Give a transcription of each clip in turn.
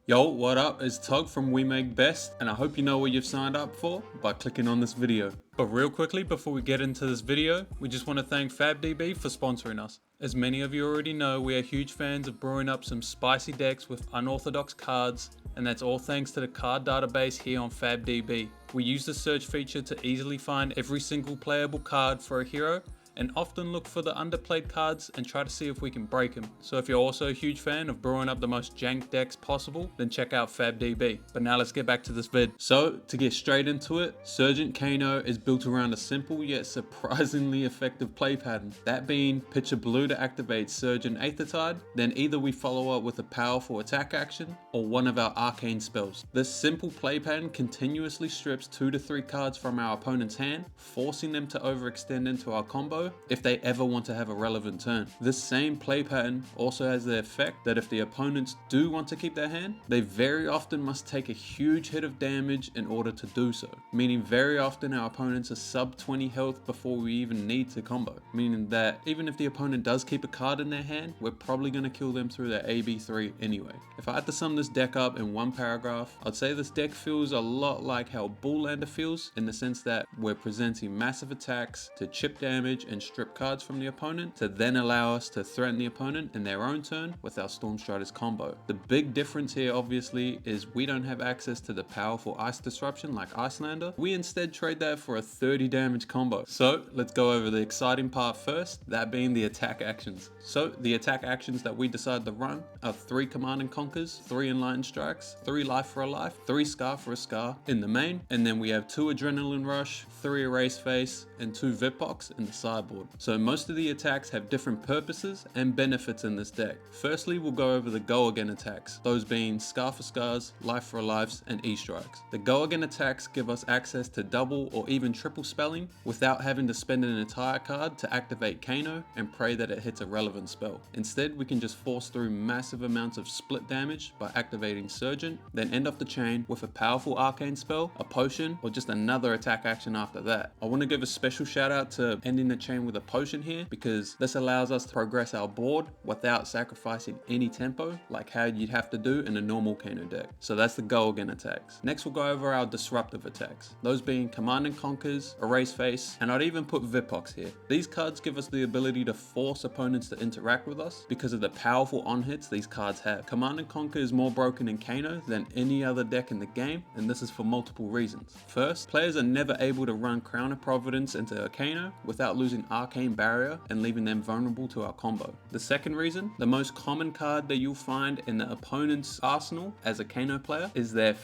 Yo, what up? It's Tug from We Make Best, and I hope you know what you've signed up for by clicking on this video. But real quickly, before we get into this video, we just want to thank FABDB for sponsoring us. As many of you already know, we are huge fans of brewing up some spicy decks with unorthodox cards, and that's all thanks to the card database here on FABDB. We use the search feature to easily find every single playable card for a hero, and often look for the underplayed cards and try to see if we can break them. So if you're also a huge fan of brewing up the most jank decks possible, then check out FABDB. But now let's get back to this vid. So to get straight into it, Surgent Kano is built around a simple yet surprisingly effective play pattern. That being, pitch a blue to activate Surgent Aethertide, then either we follow up with a powerful attack action or one of our arcane spells. This simple play pattern continuously strips 2 to 3 cards from our opponent's hand, forcing them to overextend into our combo if they ever want to have a relevant turn. This same play pattern also has the effect that if the opponents do want to keep their hand, they very often must take a huge hit of damage in order to do so, meaning very often our opponents are sub 20 health before we even need to combo, meaning that even if the opponent does keep a card in their hand, we're probably going to kill them through their AB3 anyway. If I had to sum this deck up in one paragraph, I'd say this deck feels a lot like how Iyslander feels, in the sense that we're presenting massive attacks to chip damage and strip cards from the opponent to then allow us to threaten the opponent in their own turn with our Stormstriders combo. The big difference here obviously is we don't have access to the powerful ice disruption like Iyslander. We instead trade that for a 30 damage combo. So let's go over the exciting part first, that being the attack actions. So the attack actions that we decide to run are 3 Command and Conquers, 3 Enlightened Strikes, 3 Life for a Life, 3 Scar for a Scar in the main, and then we have 2 Adrenaline Rush, 3 Erase Face, and 2 Vipox in the sideboard. So most of the attacks have different purposes and benefits in this deck. Firstly, we'll go over the Go Again attacks, those being Scar for Scars, Life for Lives, and E-Strikes. The Go Again attacks give us access to double or even triple spelling without having to spend an entire card to activate Kano and pray that it hits a relevant spell. Instead, we can just force through massive amounts of split damage by activating Surgent, then end off the chain with a powerful arcane spell, a potion, or just another attack action after that. I want to give a special shout out to ending the chain with a potion here, because this allows us to progress our board without sacrificing any tempo like how you'd have to do in a normal Kano deck. So that's the Go Again attacks. Next we'll go over our disruptive attacks, those being Command and Conquers, Erase Face, and I'd even put Vipox here. These cards give us the ability to force opponents to interact with us because of the powerful on-hits these cards have. Command and Conquer is more broken in Kano than any other deck in the game, and this is for multiple reasons. First, players are never able to run Crown of Providence into a Kano without losing Arcane Barrier and leaving them vulnerable to our combo. The second reason, the most common card that you'll find in the opponent's arsenal as a Kano player is their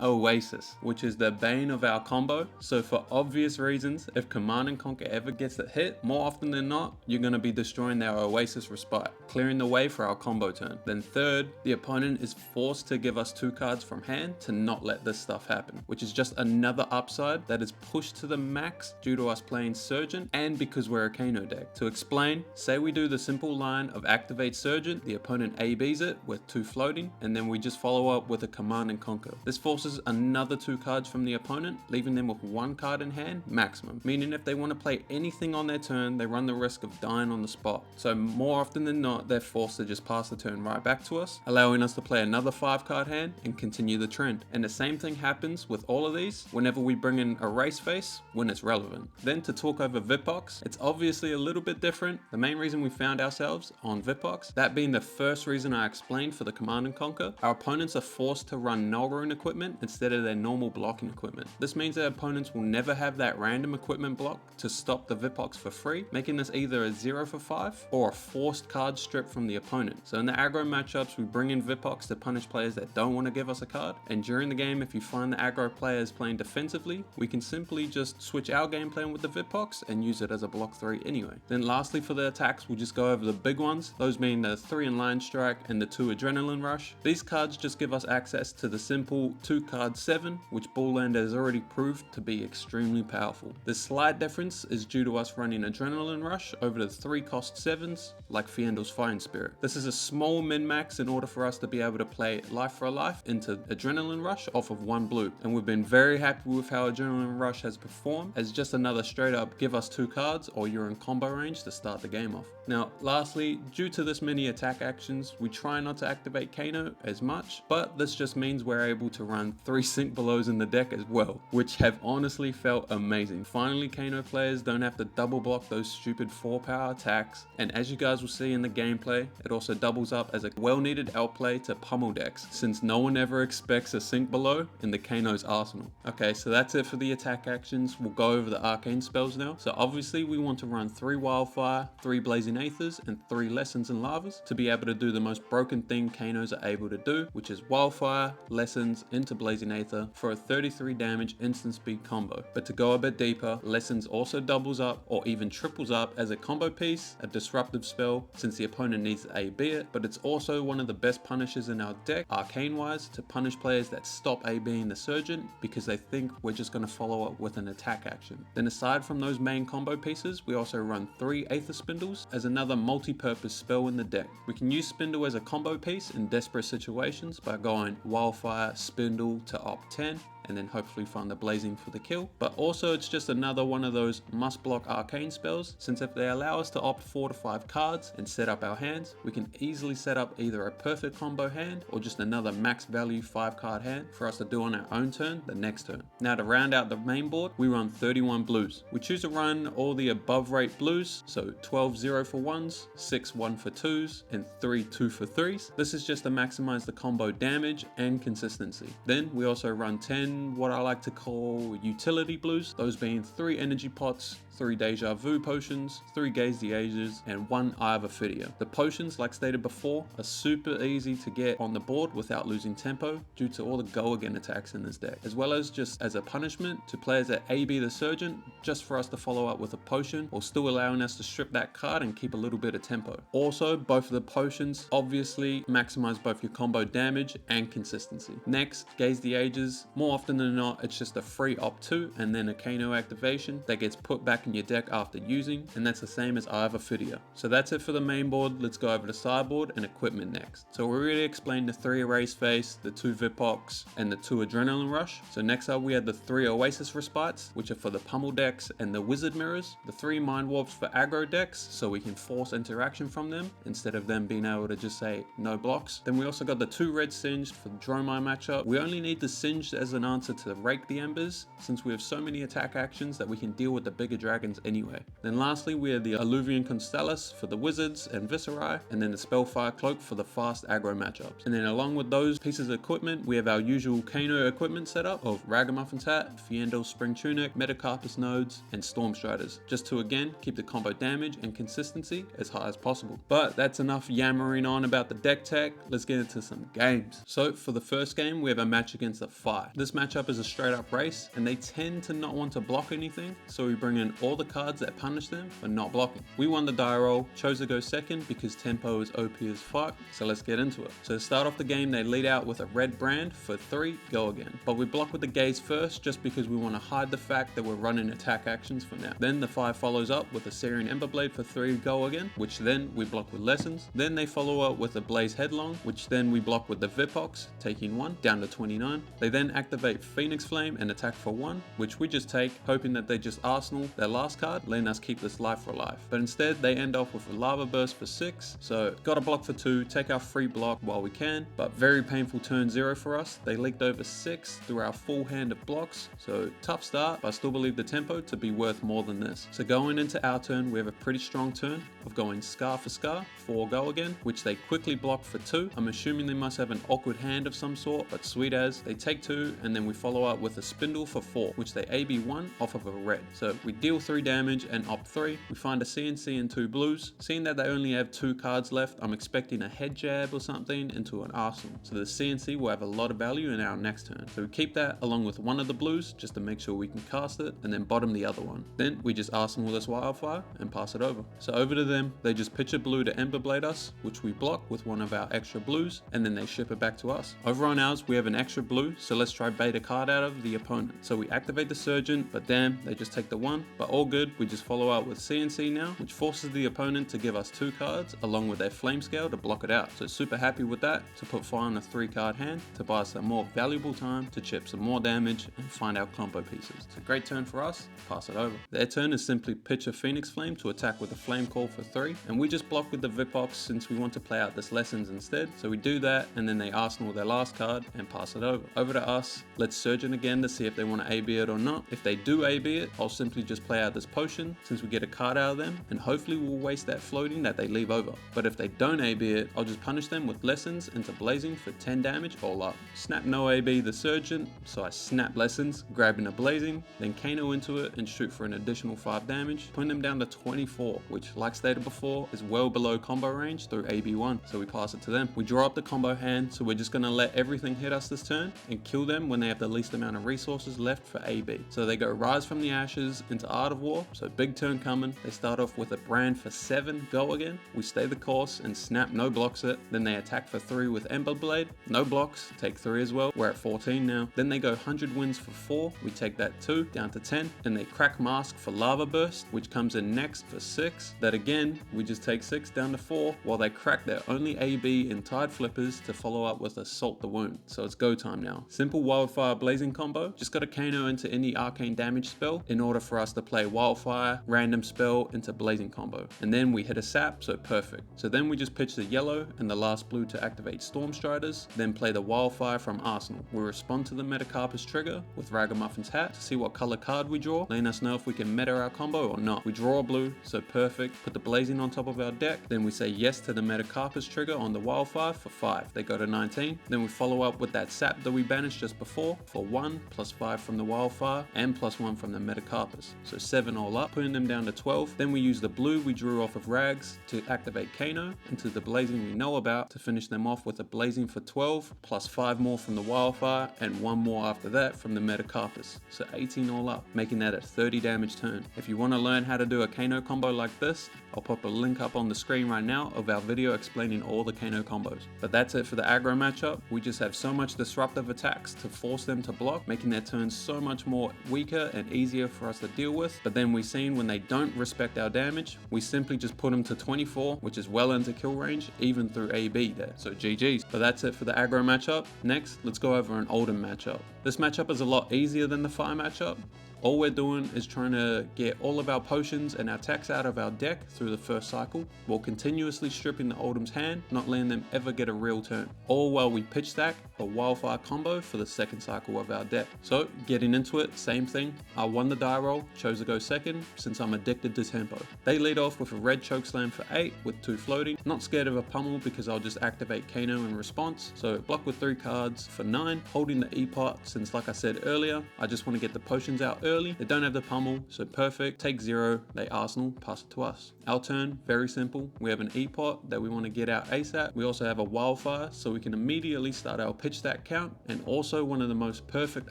Oasis, which is the bane of our combo. So for obvious reasons, if Command and Conquer ever gets a hit, more often than not, you're going to be destroying their Oasis Respite, clearing the way for our combo turn. Then third, the opponent is forced to give us 2 cards from hand to not let this stuff happen, which is just another upside that is pushed to the max due to us playing Surgent and because we're a Kano deck. To explain, say we do the simple line of activate Surgent, the opponent ABs it with 2 floating, and then we just follow up with a Command and Conquer. This forces another 2 cards from the opponent, leaving them with 1 card in hand maximum, meaning if they want to play anything on their turn, they run the risk of dying on the spot. So more often than not, they're forced to just pass the turn right back to us, allowing us to play another 5 card hand and continue the trend. And the same thing happens with all of these whenever we bring in Erase Face when it's relevant. Then to talk over Vipox, it's obviously a little bit different. The main reason we found ourselves on Vipox, that being the first reason I explained for the Command and Conquer, our opponents are forced to run Null Rune equipment instead of their normal blocking equipment. This means that opponents will never have that random equipment block to stop the Vipox for free, making this either a 0 for 5 or a forced card strip from the opponent. So in the aggro matchups, we bring in Vipox to punish players that don't want to give us a card, and during the game, if you find the aggro players playing defensively, we can simply just switch our game plan with the Vipox and use it as a block 3 anyway. Then lastly for the attacks, we'll just go over the big ones, those being the 3 Enlightened Strike and the 2 Adrenaline Rush. These cards just give us access to the simple simple 2-card 7, which Iyslander has already proved to be extremely powerful. The slight difference is due to us running Adrenaline Rush over the 3-cost 7s like Fiendel's Fire Spirit. This is a small min-max in order for us to be able to play Life for a Life into Adrenaline Rush off of 1 blue, and we've been very happy with how Adrenaline Rush has performed as just another straight up give us 2 cards or you're in combo range to start the game off. Now lastly, due to this many attack actions, we try not to activate Kano as much, but this just means we're able to run 3 Sync Belows in the deck as well, which have honestly felt amazing. Finally, Kano players don't have to double block those stupid 4-power attacks, and as you guys will see in the gameplay, it also doubles up as a well-needed outplay to pummel decks, since no one ever expects a Sync Below in the Kano's arsenal. Okay, so that's it for the attack actions. We'll go over the arcane spells now. So obviously we want to run 3 Wildfire, 3 Blazing Aethers, and 3 Lessons and Lavas to be able to do the most broken thing Kanos are able to do, which is Wildfire, Lessons into Blazing Aether for a 33 damage instant speed combo. But to go a bit deeper, Lessons also doubles up or even triples up as a combo piece, a disruptive spell since the opponent needs to AB it, but it's also one of the best punishes in our deck, arcane wise, to punish players that stop ABing the Surgent because they think we're just going to follow up with an attack action. Then aside from those main combo pieces, we also run 3 Aether Spindles as another multi-purpose spell in the deck. We can use Spindle as a combo piece in desperate situations by going Wildfire, Spindle to op 10, and then hopefully find the blazing for the kill. But also it's just another one of those must block arcane spells, since if they allow us to opt 4 to 5 cards and set up our hands, we can easily set up either a perfect combo hand or just another max value 5-card hand for us to do on our own turn the next turn. Now to round out the main board, we run 31 blues. We choose to run all the above rate blues, so 12 0 for 1s, 6 1 for 2s, and 3 2 for 3s. This is just to maximize the combo damage and consistency. Then we also run 10 what I like to call utility blues, those being 3 energy pots, 3 Deja Vu potions, 3 Gaze the Ages, and 1 Eye of Ophidia. The potions, like stated before, are super easy to get on the board without losing tempo due to all the go again attacks in this deck, as well as just as a punishment to players that AB the Surgent, just for us to follow up with a potion while still allowing us to strip that card and keep a little bit of tempo. Also, both of the potions obviously maximize both your combo damage and consistency. Next, Gaze the Ages. More often than not, it's just a free op 2 and then a Kano activation that gets put back in your deck after using, and that's the same as Eye of Ophidia. So that's it for the main board. Let's go over to sideboard and equipment next. So we already explained the 3 Erase Face, the 2 Vipox, and the 2 Adrenaline Rush. So next up we had the 3 Oasis Respites, which are for the pummel decks and the Wizard Mirrors, the 3 Mind Warps for aggro decks, so we can force interaction from them instead of them being able to just say no blocks. Then we also got the 2 Red Singed for the Dromai matchup. We only need the Singed as an answer to Rake the Embers, since we have so many attack actions that we can deal with the bigger dragons anyway. Then lastly we have the Alluvian Constellus for the Wizards and Viscerai, and then the Spellfire Cloak for the fast aggro matchups. And then along with those pieces of equipment, we have our usual Kano equipment setup of Ragamuffin's Hat, Fiendel's Spring Tunic, Metacarpus Nodes, and Storm Striders, just to again keep the combo damage and consistency as high as possible. But that's enough yammering on about the deck tech. Let's get into some games. So for the first game, we have a match against a Fire. This matchup is a straight up race, and they tend to not want to block anything, so we bring in all the cards that punish them for not blocking. We won the die roll, chose to go second because tempo is OP as fuck, so let's get into it. So to start off the game, they lead out with a red brand for 3, go again. But we block with the Gaze first just because we want to hide the fact that we're running attack actions for now. Then the 5 follows up with a Syrian Emberblade for 3, go again, which then we block with Lessons. Then they follow up with a Blaze Headlong, which then we block with the Vipox, taking 1, down to 29. They then activate Phoenix Flame and attack for 1, which we just take, hoping that they just arsenal their last card, letting us keep this Life for Life. But instead they end off with a Lava Burst for 6, so gotta block for 2, take our free block while we can, but very painful turn 0 for us. They leaked over 6 through our full hand of blocks, so tough start, but I still believe the tempo to be worth more than this. So going into our turn, we have a pretty strong turn of going Scar for Scar, 4 go again, which they quickly block for 2. I'm assuming they must have an awkward hand of some sort, but sweet as. They take 2, and then we follow up with a Spindle for 4, which they AB 1 off of a red. So we deal deal 3 damage and opt 3. We find a CNC and 2 blues. Seeing that they only have 2 cards left, I'm expecting a head jab or something into an arsenal. So the CNC will have a lot of value in our next turn. So we keep that along with one of the blues just to make sure we can cast it, and then bottom the other one. Then we just arsenal this wildfire and pass it over. So over to them, they just pitch a blue to Emberblade us, which we block with one of our extra blues, and then they ship it back to us. Over on ours, we have an extra blue, so let's try bait a card out of the opponent. So we activate the Surgent, but damn, they just take the 1. But all good, we just follow out with CNC now, which forces the opponent to give us 2 cards along with their flame scale to block it out. So super happy with that, to put fire on a 3 card hand to buy us a more valuable time to chip some more damage and find our combo pieces. It's a great turn for us, pass it over. Their turn is simply pitch a Phoenix Flame to attack with a Flame Call for 3, and we just block with the Vipox since we want to play out this Lessons instead. So we do that, and then they arsenal their last card and pass it over. Over to us, let's Surgeon again to see if they want to AB it or not. If they do AB it, I'll simply just play out this potion since we get a card out of them, and hopefully we'll waste that floating that they leave over. But if they don't AB it, I'll just punish them with Lessons into Blazing for 10 damage all up. Snap no AB the Surgeon, so I snap Lessons, grabbing a Blazing, then Kano into it and shoot for an additional 5 damage, putting them down to 24, which like stated before is well below combo range through AB1, so we pass it to them. We draw up the combo hand, so we're just going to let everything hit us this turn and kill them when they have the least amount of resources left for AB. So they go Rise from the Ashes into Art of War, so big turn coming. They start off with a brand for 7, go again. We stay the course and snap no blocks it. Then they attack for 3 with Ember Blade, no blocks, take 3 as well. We're at 14 now. Then they go 100 wins for 4, we take that 2 down to 10, and they crack Mask for Lava Burst, which comes in next for 6. That again, we just take 6 down to 4, while they crack their only AB in Tide Flippers to follow up with Assault the Wound. So it's go time now. Simple Wildfire Blazing combo, just got a Kano into any arcane damage spell in order for us to play Wildfire, random spell into Blazing combo. And then we hit a sap, so perfect. So then we just pitch the yellow and the last blue to activate Storm Striders, then play the Wildfire from Arsenal. We respond to the Metacarpus trigger with Ragamuffin's Hat to see what color card we draw, letting us know if we can meta our combo or not. We draw a blue, so perfect, put the Blazing on top of our deck, then we say yes to the Metacarpus trigger on the Wildfire for 5. They go to 19, then we follow up with that sap that we banished just before for 1 plus 5 from the Wildfire and plus 1 from the Metacarpus, so 7 all up, putting them down to 12. Then we use the blue we drew off of Rags to activate Kano into the Blazing we know about to finish them off with a Blazing for 12 plus 5 more from the Wildfire and 1 more after that from the Metacarpus, so 18 all up, making that a 30 damage turn. If you want to learn how to do a Kano combo like this, I'll pop a link up on the screen right now of our video explaining all the Kano combos. But that's it for the aggro matchup. We just have so much disruptive attacks to force them to block, making their turns so much more weaker and easier for us to deal with. But then we've seen when they don't respect our damage, we simply just put them to 24, which is well into kill range, even through AB there. So GG's. But that's it for the aggro matchup. Next, let's go over an Oldhim matchup. This matchup is a lot easier than the Fire matchup. All we're doing is trying to get all of our potions and our attacks out of our deck through the first cycle, while continuously stripping the Oldhim's hand, not letting them ever get a real turn. All while we pitch stack a Wildfire combo for the second cycle of our deck. So getting into it, same thing. I won the die roll, chose to go second since I'm addicted to tempo. They lead off with a red Chokeslam for 8 with 2 floating. Not scared of a pummel because I'll just activate Kano in response. So block with 3 cards for 9, holding the E-Pot since like I said earlier, I just want to get the potions out early. They don't have the pummel, so perfect. Take 0, they Arsenal, pass it to us. Our turn, very simple. We have an E-Pot that we want to get out ASAP. We also have a Wildfire, so we can immediately start our pitch stack count, and also one of the most perfect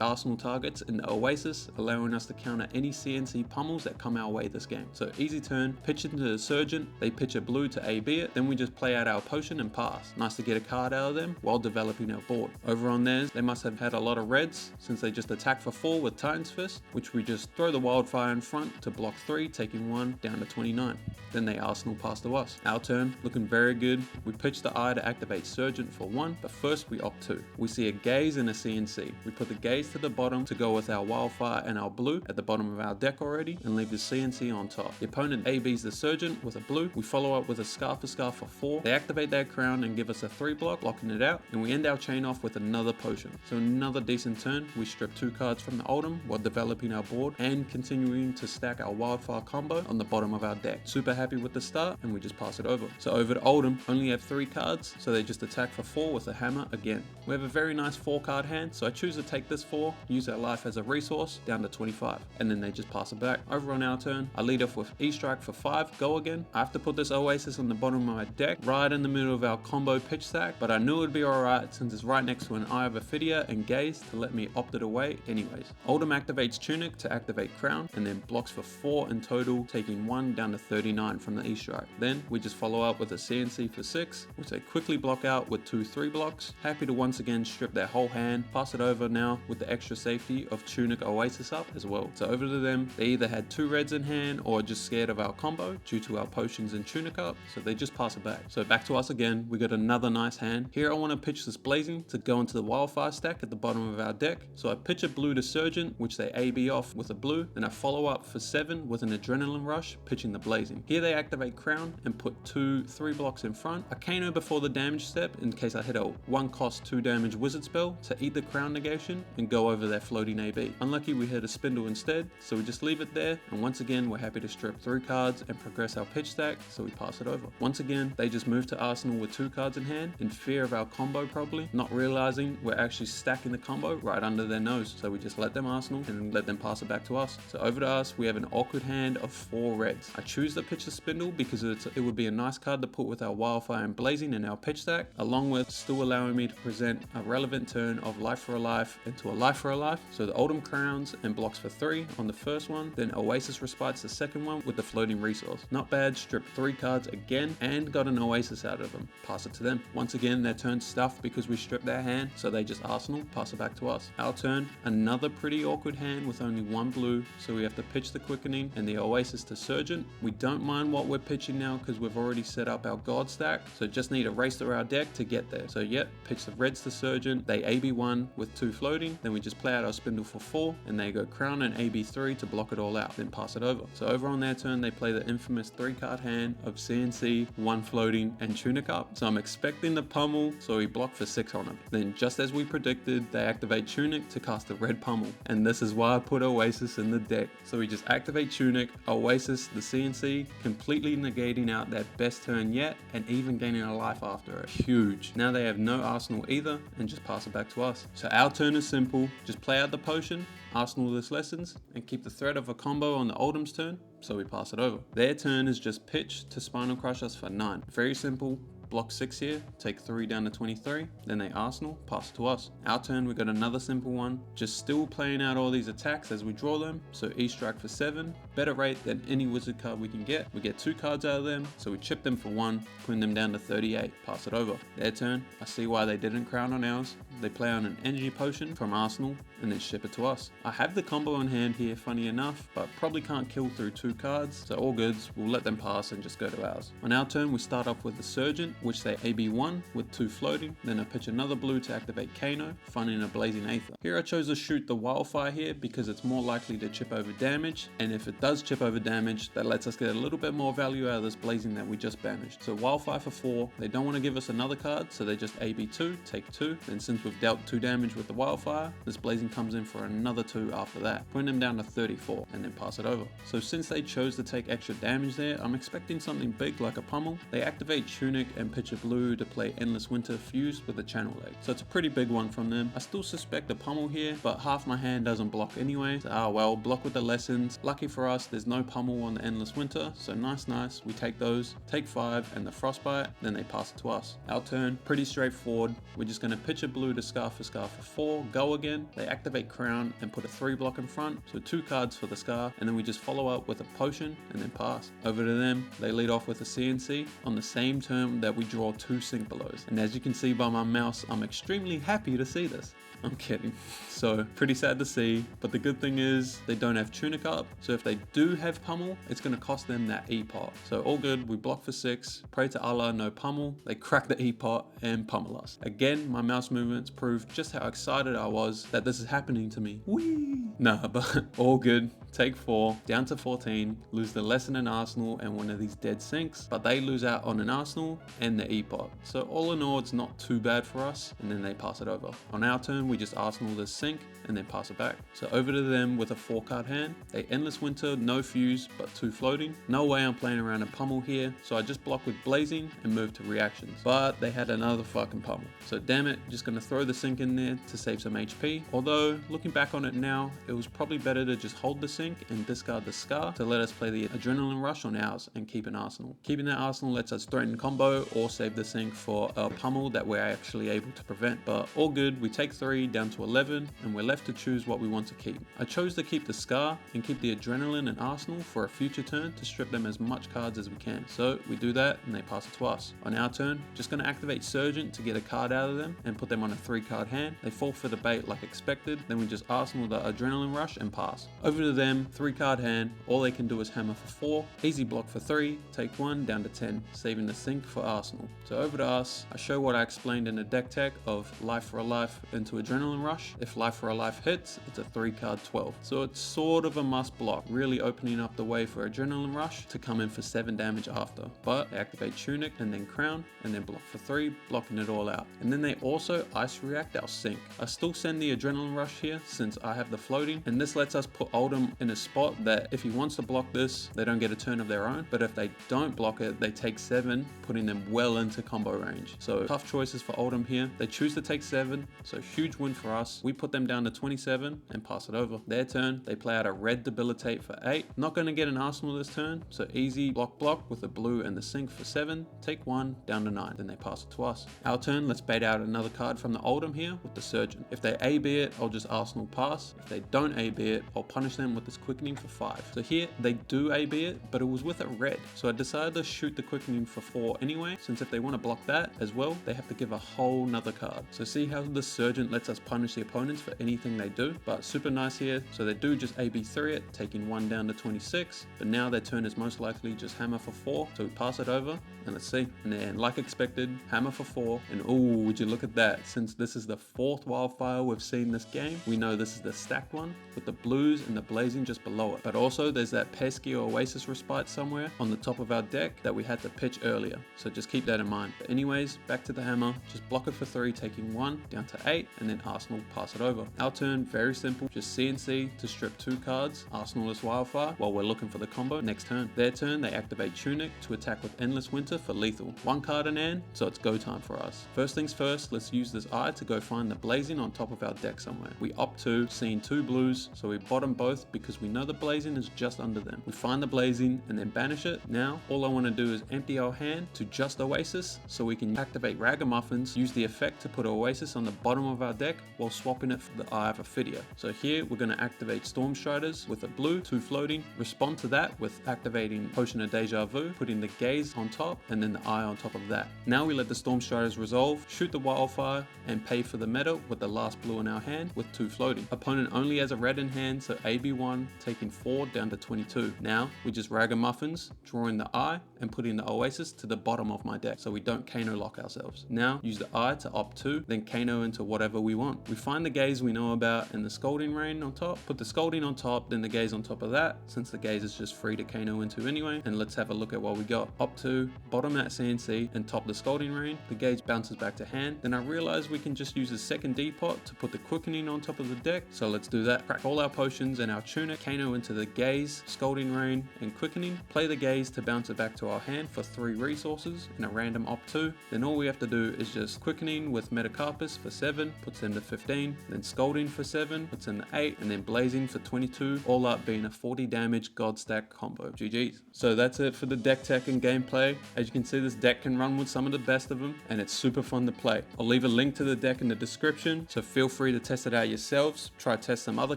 Arsenal targets in the Oasis, allowing us to counter any CNC pummels that come our way this game. So easy turn, pitch into the Surgent, they pitch a blue to AB it, then we just play out our potion and pass. Nice to get a card out of them while developing our board. Over on theirs, they must have had a lot of reds since they just attack for 4 with Titan's Fist, which we just throw the Wildfire in front to block 3, taking 1 down to 29. Then they Arsenal pass to us. Our turn, looking very good. We pitch the eye to activate Surgent for 1, but first we opt 2. We see a Gaze and a CNC. We put the Gaze to the bottom to go with our Wildfire and our blue at the bottom of our deck already, and leave the CNC on top. The opponent ABs the Surgent with a blue. We follow up with a Scarf for 4. They activate their crown and give us a 3 block, blocking it out, and we end our chain off with another potion. So another decent turn. We strip 2 cards from the Oldhim while developing our board and continuing to stack our Wildfire combo on the bottom of our deck. Super happy with the start, and we just pass it over. So over to Oldhim, only have 3 cards, so they just attack for 4 with a hammer again. We have a very nice 4-card hand, so I choose to take this 4, use our life as a resource, down to 25, and then they just pass it back. Over on our turn, I lead off with E-Strike for 5, go again. I have to put this Oasis on the bottom of my deck, right in the middle of our combo pitch stack, but I knew it would be alright since it's right next to an Eye of Ophidia and Gaze to let me opt it away anyways. Oldhim activates Tunic to activate Crown, and then blocks for 4 in total, taking 1 down to 39 from the E-Strike. Then we just follow up with a CNC for 6, which they quickly block out with 2 3-blocks. Happy to once again strip their whole hand, pass it over now with the extra safety of Tunic Oasis up as well. So over to them, they either had 2 reds in hand or just scared of our combo due to our potions and Tunic up, so they just pass it back. So back to us again, we got another nice hand. Here I want to pitch this Blazing to go into the Wildfire stack at the bottom of our deck. So I pitch a blue to Surgent, which they AB off with a blue, then I follow up for 7 with an Adrenaline Rush, pitching the Blazing. Here they activate Crown and put 2 3-blocks in front. A Kano before the damage step in case I hit a 1-cost 2 damage wizard spell to eat the Crown negation and go over their floating AB. Unlucky we hit a Spindle instead, so we just leave it there, and once again we're happy to strip 3 cards and progress our pitch stack, so we pass it over. Once again, they just move to Arsenal with 2 cards in hand, in fear of our combo probably, not realizing we're actually stacking the combo right under their nose, so we just let them Arsenal and let them pass it back to us. So over to us, we have an awkward hand of 4 reds. I choose to pitch the Spindle because it would be a nice card to put with our Wildfire and Blazing in our pitch stack, along with still allowing me to present a relevant turn of Life for a Life into a Life for a Life. So the Oldhim crowns and blocks for 3 on the first one, then Oasis respites the second one with the floating resource. Not bad, strip 3 cards again and got an Oasis out of them. Pass it to them. Once again, their turn's stuffed because we stripped their hand, so they just Arsenal, pass it back to us. Our turn, another pretty awkward hand with only 1 blue, so we have to pitch the Quickening and the Oasis to Surgent. We don't mind what we're pitching now because we've already set up our God stack, so just need to race through our deck to get there. So yep, pitch the reds to Surgent, they AB1 with 2 floating, then we just play out our Spindle for 4, and they go Crown and AB3 to block it all out, then pass it over. So over on their turn, they play the infamous 3-card hand of CNC, 1 floating, and Tunic up. So I'm expecting the pummel, so we block for 6 on it. Then just as we predicted, they activate Tunic to cast the red pummel, and this is why I put Oasis in the deck. So we just activate Tunic, Oasis, the CNC, completely negating out their best turn yet, and even gaining a life after it. Huge. Now they have no Arsenal either, and just pass it back to us. So our turn is simple, just play out the potion, Arsenal this Lessons, and keep the threat of a combo on the Oldhim's turn, so we pass it over. Their turn is just pitch to Spinal Crush us for 9. Very simple. Block 6 here, take 3 down to 23, then they Arsenal, pass it to us. Our turn, we got another simple one, just still playing out all these attacks as we draw them, so E-Strike for 7, better rate than any wizard card we can get. We get 2 cards out of them, so we chip them for 1, putting them down to 38, pass it over. Their turn, I see why they didn't crown on ours. They play on an energy potion from Arsenal, and then ship it to us. I have the combo in hand here, funny enough, but probably can't kill through 2 cards, so all goods, we'll let them pass and just go to ours. On our turn, we start off with the Surgent, which they AB1 with 2 floating, then I pitch another blue to activate Kano, funding a Blazing Aether. Here I chose to shoot the Wildfire here because it's more likely to chip over damage, and if it does chip over damage, that lets us get a little bit more value out of this Blazing that we just banished. So Wildfire for 4, they don't want to give us another card, so they just AB2, take 2, then since we've dealt 2 damage with the Wildfire, this Blazing comes in for another 2 after that, putting them down to 34, and then pass it over. So since they chose to take extra damage there, I'm expecting something big like a pummel. They activate Tunic and pitch a blue to play Endless Winter fused with a Channel Leg. So it's a pretty big one from them. I still suspect a pummel here, but half my hand doesn't block anyway. So, well, block with the Lessons. Lucky for us, there's no pummel on the Endless Winter, so nice. We take those, take 5 and the Frostbite, then they pass it to us. Our turn, pretty straightforward. We're just going to pitch a blue to Scar for 4, go again. They activate Crown and put a 3-block in front, so 2 cards for the Scar, and then we just follow up with a potion and then pass. Over to them, they lead off with a CNC on the same turn that we draw 2 Sink Belows. And as you can see by my mouse, I'm extremely happy to see this. I'm kidding. So pretty sad to see, but the good thing is they don't have Tunic up, so if they do have pummel, it's going to cost them that E-pot. So all good, we block for 6, pray to Allah, no pummel, they crack the E-pot and pummel us. Again, my mouse movements prove just how excited I was that this is happening to me. Whee! Nah, but all good. Take 4, down to 14, lose the lesson in Arsenal and one of these dead sinks, but they lose out on an Arsenal and the E-pot. So all in all, it's not too bad for us, and then they pass it over. On our turn, we just Arsenal this sink and then pass it back. So over to them with a 4-card hand. They Endless Winter, no fuse, but 2 floating. No way I'm playing around a pummel here, so I just block with Blazing and move to reactions. But they had another fucking pummel. So damn it, just gonna throw the sink in there to save some HP. Although, looking back on it now, it was probably better to just hold the sink and discard the Scar to let us play the Adrenaline Rush on ours and keep an Arsenal. Keeping that Arsenal lets us threaten combo or save the sink for a pummel that we're actually able to prevent. But all good, we take 3 down to 11 and we're left to choose what we want to keep. I chose to keep the Scar and keep the Adrenaline and Arsenal for a future turn to strip them as much cards as we can. So we do that and they pass it to us. On our turn, just going to activate Surgent to get a card out of them and put them on a 3-card hand. They fall for the bait like expected, then we just Arsenal the Adrenaline Rush and pass. Over to them, 3-card hand, all they can do is hammer for 4, easy block for 3, take 1 down to 10, saving the sink for Arsenal. So over to us, I show what I explained in the deck tech of Life for a Life into Adrenaline Rush. If Life for a Life hits, it's a 3-card 12. So it's sort of a must block, really opening up the way for Adrenaline Rush to come in for 7 damage after. But they activate Tunic and then Crown and then block for 3, blocking it all out. And then they also ice react our sink. I still send the Adrenaline Rush here since I have the floating, and this lets us put Oldhim in a spot that if he wants to block this, they don't get a turn of their own, but if they don't block it, they take 7, putting them well into combo range. So tough choices for Oldhim here. They choose to take 7, so huge win for us. We put them down to 27 and pass it over. Their turn, they play out a red Debilitate for 8. Not going to get an Arsenal this turn, so easy block with the blue and the sink for 7, take 1 down to 9, then they pass it to us. Our turn, let's bait out another card from the Oldhim here with the Surgeon. If they AB it, I'll just Arsenal pass. If they don't AB it, I'll punish them with this Quickening for 5. So here they do AB it, but it was with a red. So I decided to shoot the Quickening for 4 anyway, since if they want to block that as well, they have to give a whole nother card. So see how the Surgeon lets us punish the opponents for anything they do, but super nice here. So they do just AB3 it, taking 1 down to 26, but now their turn is most likely just hammer for 4. So we pass it over and let's see. And then like expected, hammer for 4. And oh, would you look at that? Since this is the 4th Wildfire we've seen this game, we know this is the stacked one with the blues and the blazing just below it. But also there's that pesky Oasis Respite somewhere on the top of our deck that we had to pitch earlier. So just keep that in mind. But anyways, back to the hammer, just block it for 3, taking 1 down to 8, and then Arsenal pass it over. Our turn, very simple, just CNC to strip 2 cards, Arsenal this Wildfire while we're looking for the combo next turn. Their turn, they activate Tunic to attack with Endless Winter for lethal. 1 card in hand, so it's go time for us. First things first, let's use this eye to go find the blazing on top of our deck somewhere. We opt to seeing 2 blues, so we bottom both because we know the blazing is just under them. We find the blazing and then banish it. Now all I want to do is empty our hand to just Oasis so we can activate Ragamuffins, use the effect to put Oasis on the bottom of our deck while swapping it for the Eye of Ophidia. So here we're going to activate Storm Striders with a blue, 2 floating, respond to that with activating Potion of Deja Vu, putting the Gaze on top and then the Eye on top of that. Now we let the Storm Striders resolve, shoot the Wildfire and pay for the meta with the last blue in our hand with 2 floating. Opponent only has a red in hand, so AB1 taking 4 down to 22. Now we just Ragamuffins, drawing the Eye and putting the Oasis to the bottom of my deck so we don't Kano lock ourselves. Now use the Eye to opt to, then Kano into whatever we want. We find the Gaze we know about and the Scalding Rain on top, put the Scalding on top, then the Gaze on top of that, since the Gaze is just free to Kano into anyway. And let's have a look at what we got. Opt to, bottom that CNC and top the Scalding Rain. The Gaze bounces back to hand. Then I realized we can just use the second D-pot to put the Quickening on top of the deck. So let's do that. Crack all our potions and our Tunic, Kano into the Gaze, Scalding Rain and Quickening. Play the Gaze to bounce it back to our hand for 3 resources and a random opt to. Then all we have to do is just Quickening with Metacarpus for 7, puts them to 15, then Scalding for 7, puts in the 8, and then Blazing for 22, all up being a 40 damage God stack combo. GG's. So that's it for the deck tech and gameplay. As you can see, this deck can run with some of the best of them and it's super fun to play. I'll leave a link to the deck in the description, so feel free to test it out yourselves, try test some other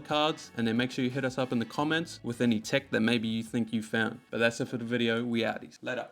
cards, and then make sure you hit us up in the comments with any tech that maybe you think you found. But that's it for the video. We outies. Later.